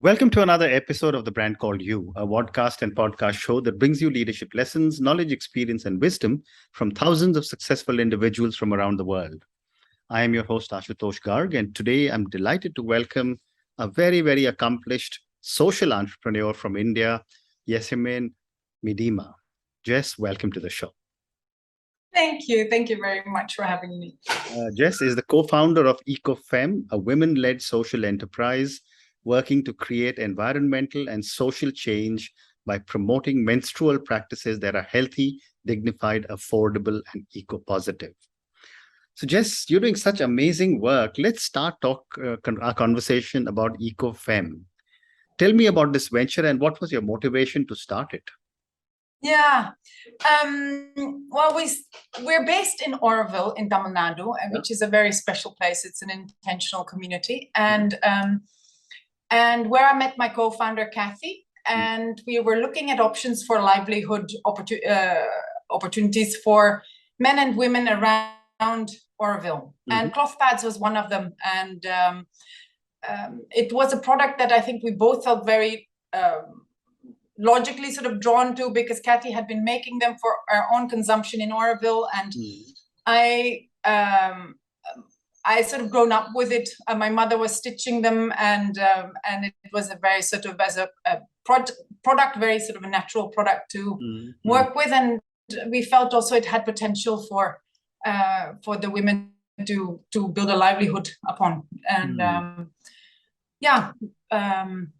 Welcome to another episode of The Brand Called You, a podcast and podcast show that brings you leadership lessons, knowledge, experience, and wisdom from thousands of successful individuals from around the world. I am your host, Ashutosh Garg, and today I'm delighted to welcome a very, very accomplished social entrepreneur from India, Jessamijn Miedema. Jess, welcome to the show. Thank you. Thank you very much for having me. Jess is the co-founder of Eco Femme, a women-led social enterprise working to create environmental and social change by promoting menstrual practices that are healthy, dignified, affordable, and eco-positive. So Jess, you're doing such amazing work. Let's start our conversation about Eco Femme. Tell me about this venture and what was your motivation to start it? Yeah. Well, we're based in Oroville in Tamil Nadu, which is a very special place. It's an intentional community. And where I met my co-founder, Kathy, and we were looking at options for livelihood opportunities for men and women around Oroville. And cloth pads was one of them. And it was a product that I think we both felt very logically sort of drawn to, because Kathy had been making them for our own consumption in Oroville. And I sort of grown up with it. My mother was stitching them, and it was a very sort of as a product, very sort of a natural product to work with, and we felt also it had potential for the women to build a livelihood upon. And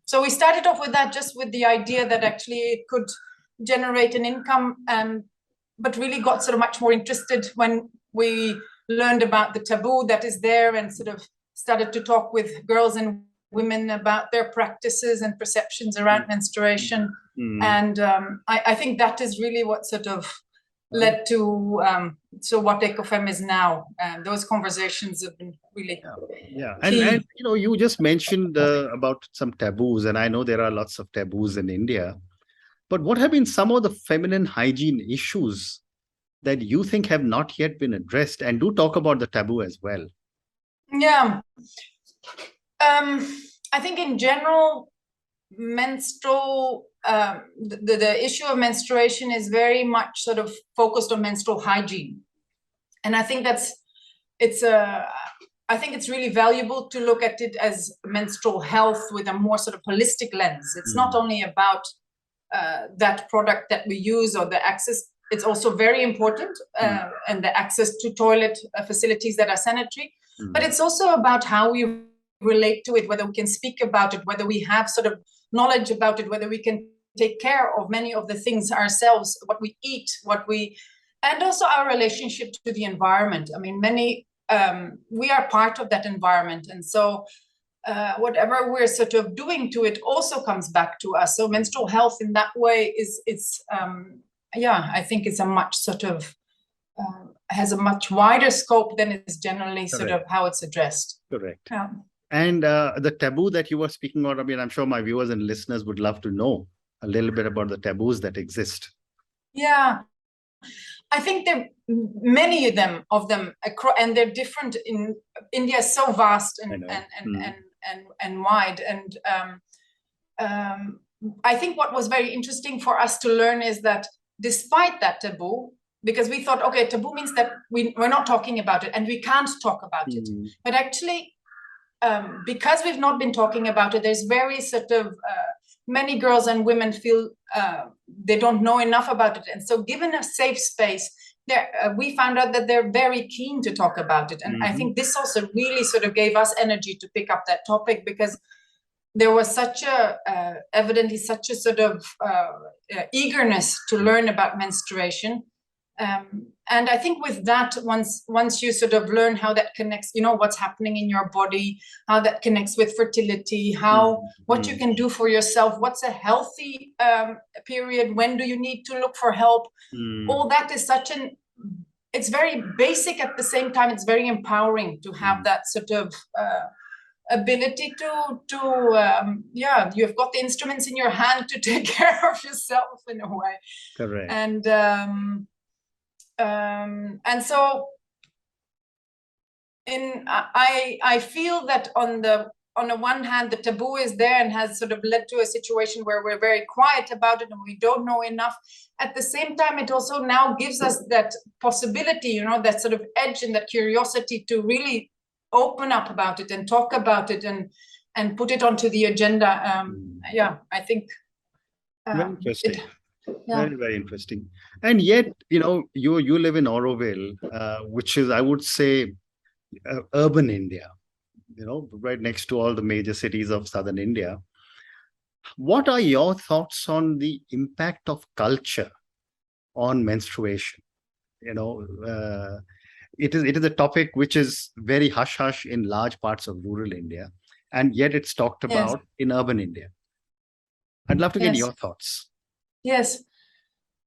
so we started off with that, just with the idea that actually it could generate an income, but really got sort of much more interested when we learned about the taboo that is there, and sort of started to talk with girls and women about their practices and perceptions around menstruation. And I think that is really what sort of led to so what Eco Femme is now. And those conversations have been really And you just mentioned about some taboos, and I know there are lots of taboos in India, but what have been some of the feminine hygiene issues that you think have not yet been addressed? And do talk about the taboo as well. Yeah. I think in general, menstrual, the issue of menstruation is very much sort of focused on menstrual hygiene. And I think I think it's really valuable to look at it as menstrual health with a more sort of holistic lens. It's not only about that product that we use or the access. It's also very important, and the access to toilet facilities that are sanitary. But it's also about how we relate to it, whether we can speak about it, whether we have sort of knowledge about it, whether we can take care of many of the things ourselves, what we eat, and also our relationship to the environment. I mean, we are part of that environment. And so whatever we're sort of doing to it also comes back to us. So menstrual health in that way I think it's a much sort of has a much wider scope than is generally sort of how it's addressed. Correct. Yeah. And the taboo that you were speaking about, I mean, I'm sure my viewers and listeners would love to know a little bit about the taboos that exist. Yeah. I think there are many of them, and they're different. In India is so vast and wide. And I think what was very interesting for us to learn is that despite that taboo, because we thought, okay, taboo means that we're not talking about it and we can't talk about it. But actually, because we've not been talking about it, there's very sort of many girls and women feel they don't know enough about it. And so given a safe space, we found out that they're very keen to talk about it. And I think this also really sort of gave us energy to pick up that topic, because there was evidently such a sort of eagerness to learn about menstruation. And I think with that, once you sort of learn how that connects, what's happening in your body, how that connects with fertility, what you can do for yourself, what's a healthy period, when do you need to look for help, all that is it's very basic. At the same time, it's very empowering to have that sort of ability you've got the instruments in your hand to take care of yourself in a way. Correct. And so I feel that on on the one hand, the taboo is there and has sort of led to a situation where we're very quiet about it and we don't know enough. At the same time, it also now gives us that possibility, you know, that sort of edge and that curiosity to really open up about it and talk about it and put it onto the agenda. Yeah, I think. Very interesting. Yeah. Very, very interesting. And yet, you know, you live in Auroville, which is, I would say, urban India, you know, right next to all the major cities of southern India. What are your thoughts on the impact of culture on menstruation? You know, it is a topic which is very hush-hush in large parts of rural India, and yet it's talked about in urban India. I'd love to get your thoughts. Yes.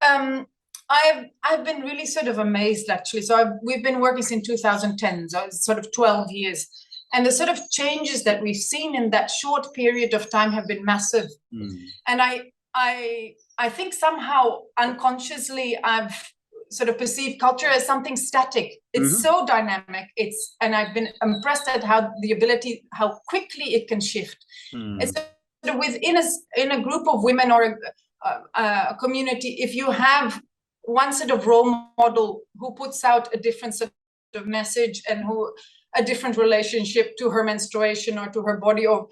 I've been really sort of amazed, actually. So we've been working since 2010, so it's sort of 12 years. And the sort of changes that we've seen in that short period of time have been massive. And I think somehow unconsciously I've sort of perceived culture as something static. It's so dynamic. And I've been impressed at how quickly it can shift. It's sort of within in a group of women or a community, if you have one sort of role model who puts out a different sort of message and who a different relationship to her menstruation or to her body or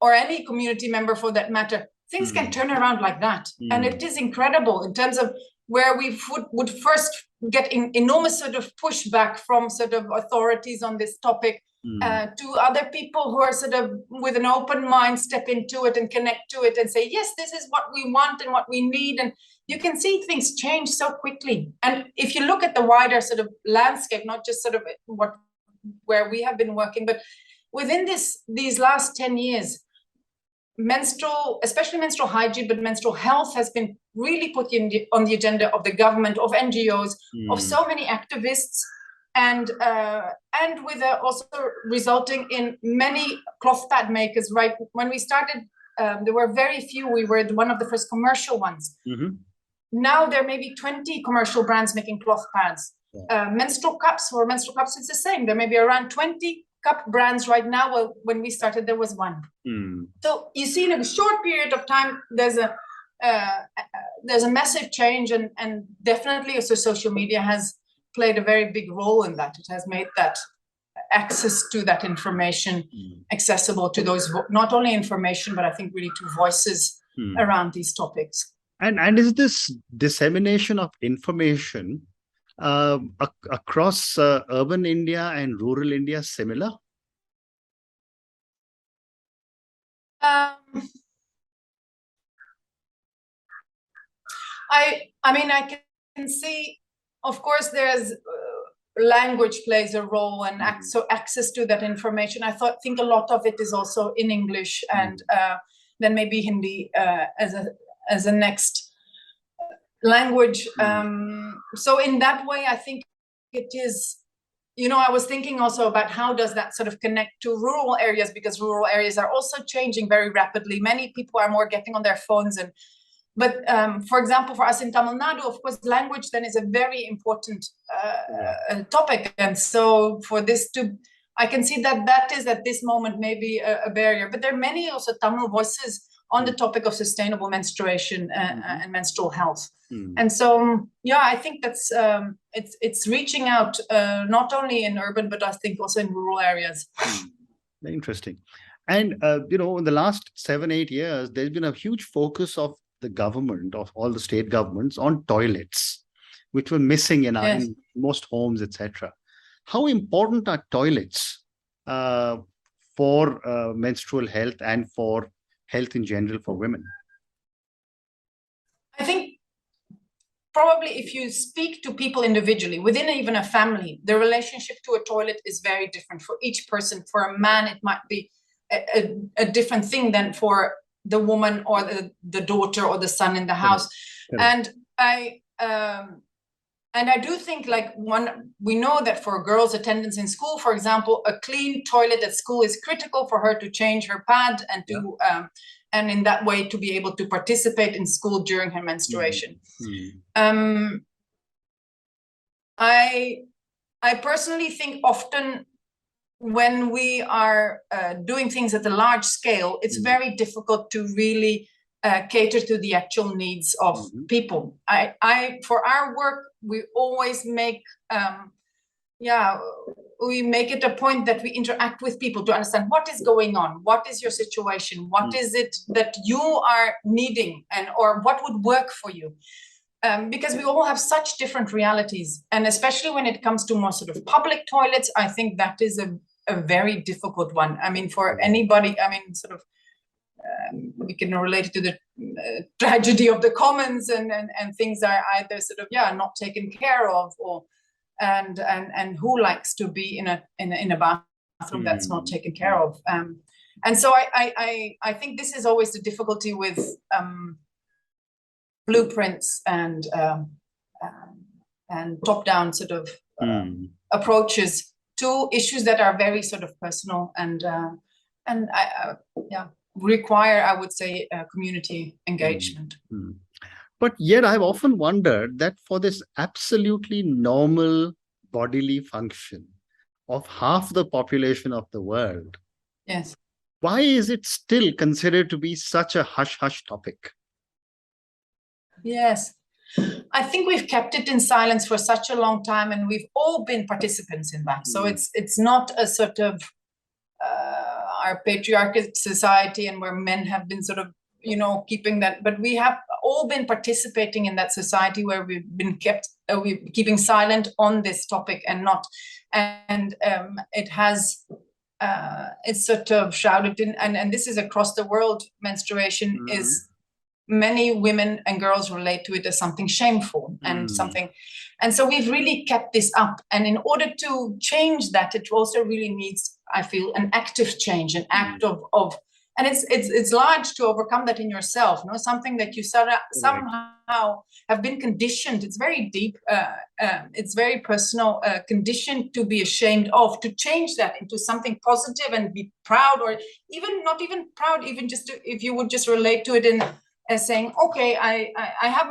any community member for that matter, things can turn around like that. And it is incredible in terms of where we would first get enormous sort of pushback from sort of authorities on this topic, to other people who are sort of with an open mind step into it and connect to it and say, yes, this is what we want and what we need. And you can see things change so quickly. And if you look at the wider sort of landscape, not just sort of where we have been working, but within these last 10 years, especially menstrual hygiene, but menstrual health has been really put on the agenda of the government, of NGOs, of so many activists, and with also resulting in many cloth pad makers. Right when we started, there were very few. We were one of the first commercial ones. Now there may be 20 commercial brands making cloth pads. Menstrual cups, it's the same. There may be around 20 cup brands right now. Well, when we started, there was one. So you see, in a short period of time, there's a massive change, and definitely also social media has played a very big role in that. It has made that access to that information accessible to those, not only information, but I think really to voices around these topics. And is this dissemination of information across urban India and rural India similar? I mean, I can see, of course, there's language plays a role, and so access to that information. I think a lot of it is also in English, and then maybe Hindi as a next language. So in that way, I think it is, you know, I was thinking also about how does that sort of connect to rural areas, because rural areas are also changing very rapidly. Many people are more getting on their phones, but for example, for us in Tamil Nadu, of course, language then is a very important topic. And so for this I can see that is at this moment maybe a barrier. But there are many also Tamil voices on the topic of sustainable menstruation and menstrual health. And so, yeah, I think that's it's reaching out not only in urban, but I think also in rural areas. Very interesting. And, you know, in the last 7-8 years, there's been a huge focus of the government, of all the state governments, on toilets, which were missing in most homes, etc. How important are toilets for menstrual health and for health in general for women? I think probably if you speak to people individually, within even a family, the relationship to a toilet is very different for each person. For a man, it might be a different thing than for the woman or the daughter or the son in the house. And I do think, like, we know that for girls' attendance in school, for example, a clean toilet at school is critical for her to change her pad and to and in that way to be able to participate in school during her menstruation. I personally think often when we are doing things at a large scale, it's very difficult to really cater to the actual needs of people. For our work, we always make, we make it a point that we interact with people to understand what is going on, what is your situation, what is it that you are needing, or what would work for you. Because we all have such different realities. And especially when it comes to more sort of public toilets, I think that is a very difficult one. I mean, for anybody, I mean, sort of, we can relate it to the tragedy of the commons, and things are either sort of, not taken care of, or, and who likes to be in a bathroom that's not taken care of. And so I think this is always the difficulty with blueprints and top-down sort of approaches to issues that are very sort of personal and require, I would say, community engagement. But yet I've often wondered that for this absolutely normal bodily function of half the population of the world, yes, why is it still considered to be such a hush-hush topic? Yes, I think we've kept it in silence for such a long time, and we've all been participants in that. So it's not a sort of our patriarchal society, and where men have been sort of, you know, keeping that, but we have all been participating in that society where we've been keeping silent on this topic, and not, and it has it's sort of shrouded in, and this is across the world. Menstruation is, many women and girls relate to it as something shameful and something, and so we've really kept this up. And in order to change that, it also really needs, I feel, an active change, an act of and it's large to overcome that in yourself, you know, something that you somehow have been conditioned. It's very deep, it's very personal, conditioned to be ashamed of. To change that into something positive and be proud, or even not even proud, even just to, if you would just relate to it in as saying, okay, I have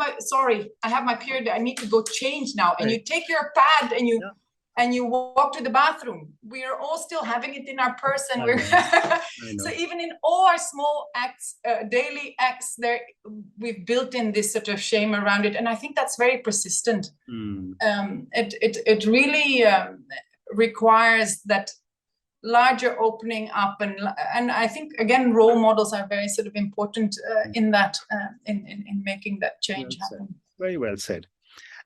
my period, I need to go change now. And you take your pad and you and you walk to the bathroom. We are all still having it in our purse, and we're so even in all our small acts, daily acts, there we've built in this sort of shame around it, and I think that's very persistent. It really requires that larger opening up, and I think again role models are very sort of important in that in making that change happen. Very well said.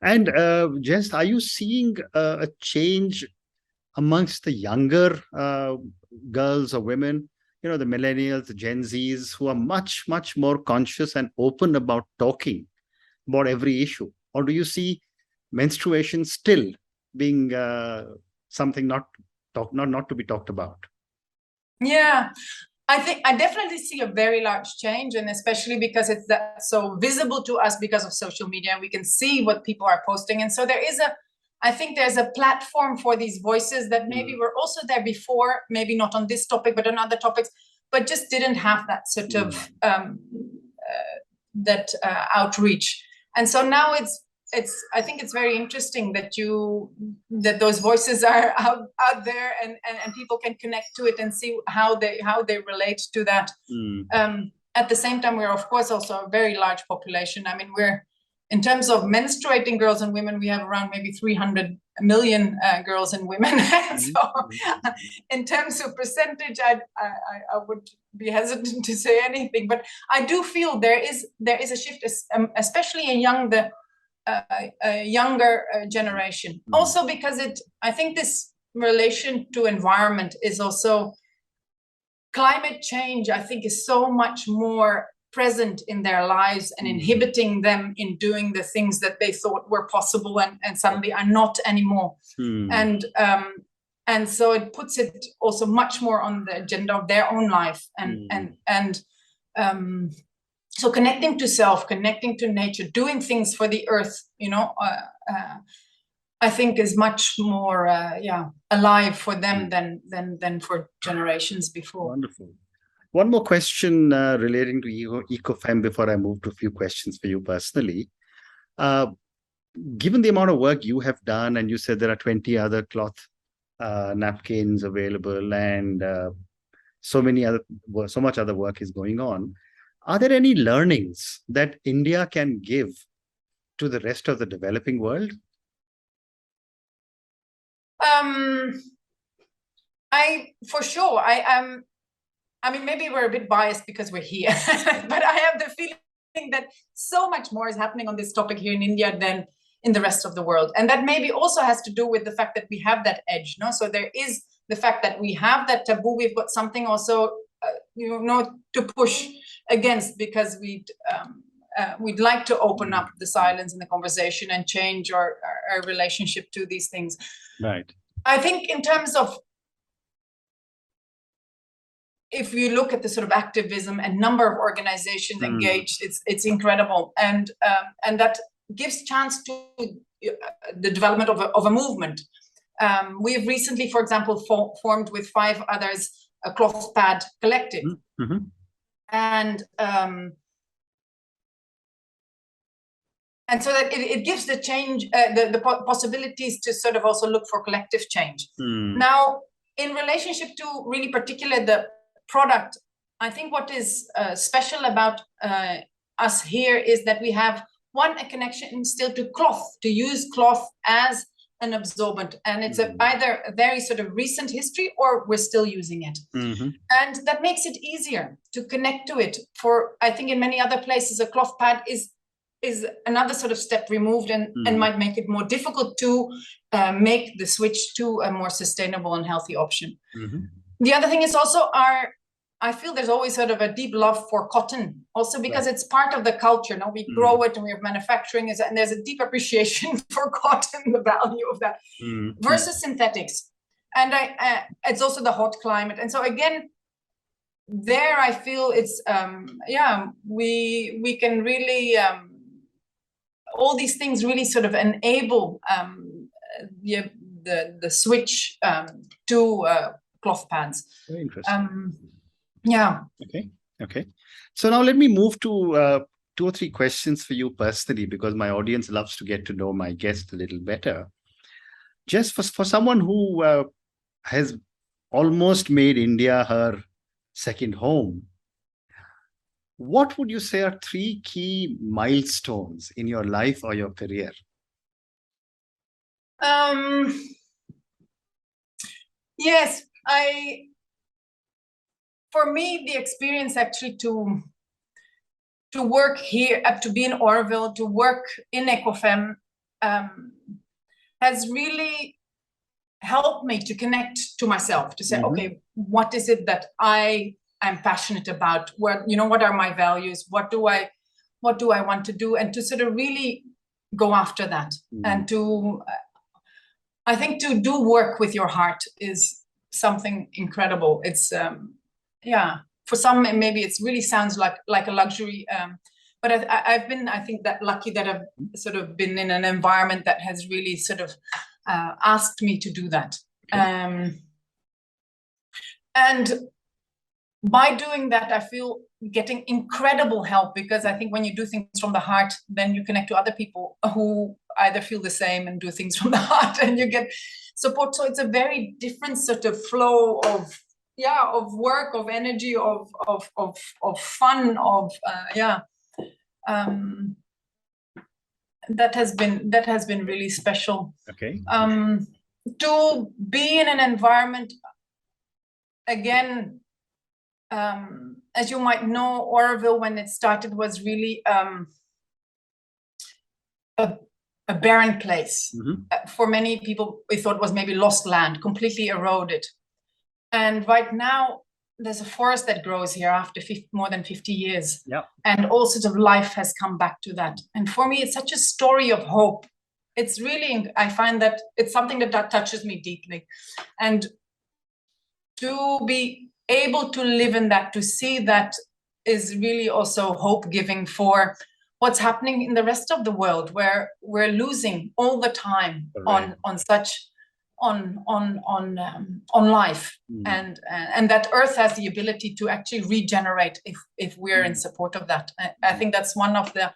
And Jess, are you seeing a change amongst the younger girls or women, you know, the millennials, the Gen Zs, who are much more conscious and open about talking about every issue? Or do you see menstruation still being something not to be talked about? Yeah, I think I definitely see a very large change, and especially because it's so visible to us because of social media. We can see what people are posting, and so there is I think there's a platform for these voices that maybe were also there before, maybe not on this topic, but on other topics, but just didn't have that sort of outreach. And so now I think it's very interesting that those voices are out there, and people can connect to it and see how they relate to that. At the same time, we're of course also a very large population. I mean, we're, in terms of menstruating girls and women, we have around maybe 300 million girls and women. So in terms of percentage, I would be hesitant to say anything, but I do feel there is a shift, especially in younger generation. Also because I think this relation to environment is also, climate change, I think, is so much more present in their lives and inhibiting them in doing the things that they thought were possible and suddenly are not anymore. And so it puts it also much more on the agenda of their own life, and so connecting to self, connecting to nature, doing things for the earth, you know, I think is much more alive for them than for generations before. Wonderful. One more question relating to Eco Femme before I move to a few questions for you personally. Given the amount of work you have done, and you said there are 20 other cloth napkins available, and so much other work is going on. Are there any learnings that India can give to the rest of the developing world? For sure. I mean, maybe we're a bit biased because we're here, but I have the feeling that so much more is happening on this topic here in India than in the rest of the world. And that maybe also has to do with the fact that we have that edge, no? So there is the fact that we have that taboo. We've got something also, to push against, because we'd like to open up the silence in the conversation and change our relationship to these things. Right. I think in terms of, if you look at the sort of activism and number of organizations engaged, it's incredible, and that gives chance to the development of a movement. We have recently, for example, formed with 5 others a cloth pad collective, and so that it gives the change, the possibilities to sort of also look for collective change. Now, in relationship to really particular the product, I think what is special about us here is that we have a connection still to cloth, to use cloth as an absorbent, and it's either a very sort of recent history or we're still using it, and that makes it easier to connect to it. For, I think in many other places, a cloth pad is another sort of step removed, and might make it more difficult to make the switch to a more sustainable and healthy option. The other thing is also I feel there's always sort of a deep love for cotton, also because it's part of the culture. Now we grow it and we have manufacturing, and there's a deep appreciation for cotton, the value of that, versus synthetics. And it's also the hot climate. And so again, there I feel it's, we can really, all these things really sort of enable the switch to cloth pads. Very interesting. Yeah. Okay. So now let me move to 2 or 3 questions for you personally, because my audience loves to get to know my guest a little better. Just for someone who has almost made India her second home, what would you say are 3 key milestones in your life or your career? Yes, for me, the experience actually to work here, to be in Oroville, to work in Eco Femme, has really helped me to connect to myself, to say, okay, what is it that I'm passionate about? What are my values? What do I want to do? And to sort of really go after that, and to, I think, to do work with your heart is something incredible. It's for some maybe it really sounds like a luxury, but I've been, I think, that lucky that I've sort of been in an environment that has really sort of asked me to do that. And by doing that, I feel getting incredible help, because I think when you do things from the heart, then you connect to other people who either feel the same and do things from the heart, and you get support. So it's a very different sort of flow of work, of energy, of fun, that has been really special. Okay. To be in an environment, again, as you might know, Oroville, when it started, was really a barren place. For many people, we thought was maybe lost land, completely eroded. And right now, there's a forest that grows here after more than 50 years. And all sorts of life has come back to that. And for me, it's such a story of hope. It's really, I find that it's something that touches me deeply. And to be able to live in that, to see that, is really also hope-giving for what's happening in the rest of the world, where we're losing all the time on life, and that Earth has the ability to actually regenerate if we're in support of that. I think that's one of the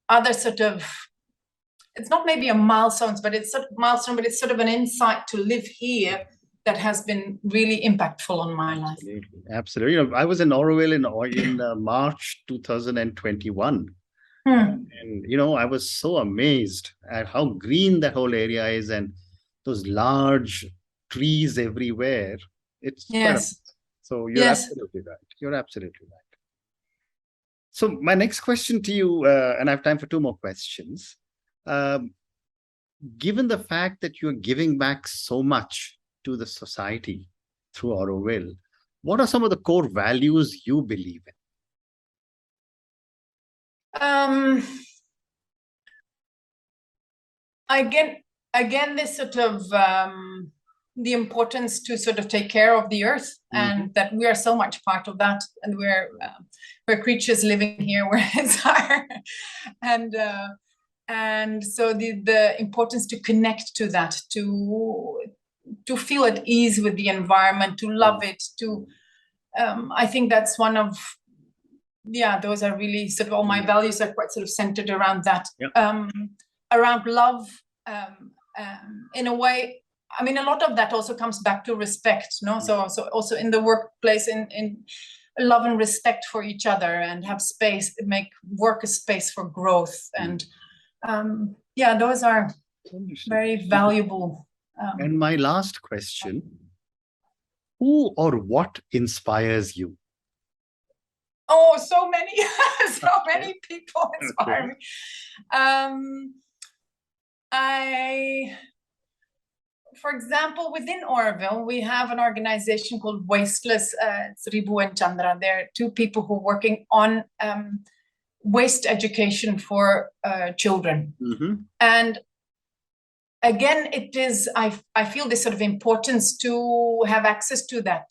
other sort of it's not maybe a milestone, but it's sort of an insight to live here that has been really impactful on my life. Absolutely. I was in Oroville in March 2021. And, I was so amazed at how green that whole area is and those large trees everywhere. It's yes. So you're absolutely right. You're absolutely right. So my next question to you, and I have time for 2 more questions. Given the fact that you're giving back so much to the society through Oroville, what are some of the core values you believe in? Again, this sort of the importance to sort of take care of the earth, and that we are so much part of that, and we're creatures living here where it's higher, and so the importance to connect to that, to feel at ease with the environment, to love it, to I think that's one of those are really sort of all my values are quite sort of centered around that. Around love, in a way. I mean, a lot of that also comes back to respect, no? So also in the workplace, in love and respect for each other, and have space, make work a space for growth, and those are very valuable. And my last question: who or what inspires you? Oh, so many, so many people inspire me. For example, within Oroville, we have an organization called Wasteless. It's Ribu and Chandra. They're 2 people who are working on waste education for children. And again, it is, I feel this sort of importance to have access to that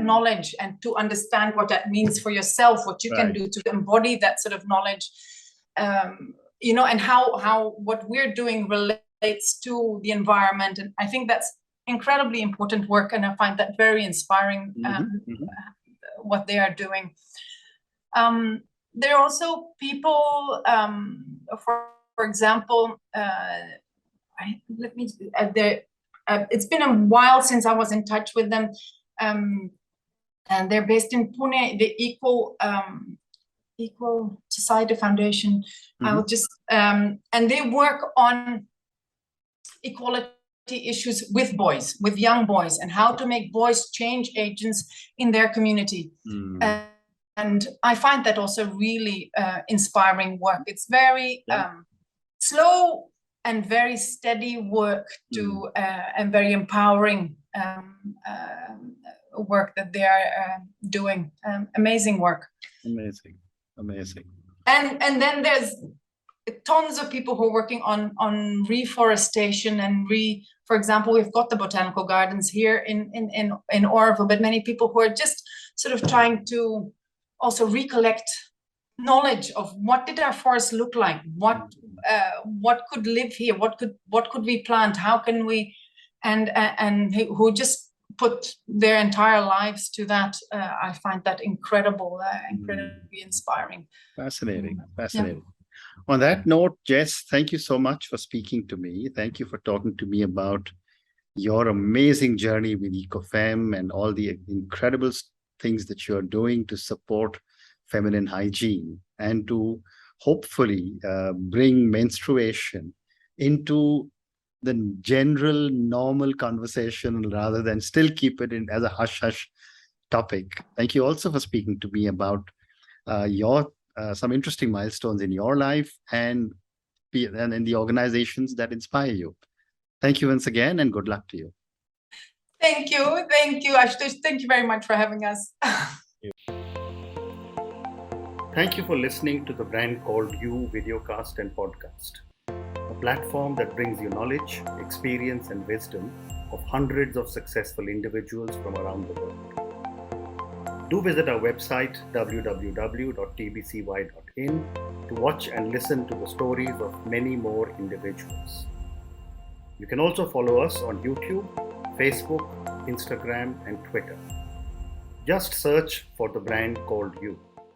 knowledge, and to understand what that means for yourself, what you can do to embody that sort of knowledge, and how what we're doing relates to the environment. And I think that's incredibly important work, and I find that very inspiring, what they are doing. There are also people, for example, it's been a while since I was in touch with them, and they're based in Pune, the E027 Foundation. I'll just and they work on equality issues with boys, with young boys, and how to make boys change agents in their community. And I find that also really inspiring work. It's very slow and very steady work and very empowering work that they are doing. Amazing work. Amazing. And then there's tons of people who are working on reforestation and for example, we've got the botanical gardens here in Oroville, but many people who are just sort of trying to also recollect knowledge of what did our forests look like, what could live here, what could we plant, how can we, and who just put their entire lives to that. I find that incredibly inspiring. Fascinating. On that note, Jess, thank you so much for speaking to me. Thank you for talking to me about your amazing journey with Eco Femme and all the incredible things that you're doing to support feminine hygiene and to hopefully bring menstruation into the general normal conversation rather than still keep it in as a hush-hush topic. Thank you also for speaking to me about your some interesting milestones in your life and in the organizations that inspire you. Thank you once again, and good luck to you. Thank you, Ashutosh. Thank you very much for having us. Thank you for listening to the Brand Called You videocast and podcast, a platform that brings you knowledge, experience, and wisdom of hundreds of successful individuals from around the world. Do visit our website www.tbcy.in to watch and listen to the stories of many more individuals. You can also follow us on YouTube, Facebook, Instagram, and Twitter. Just search for the Brand Called You.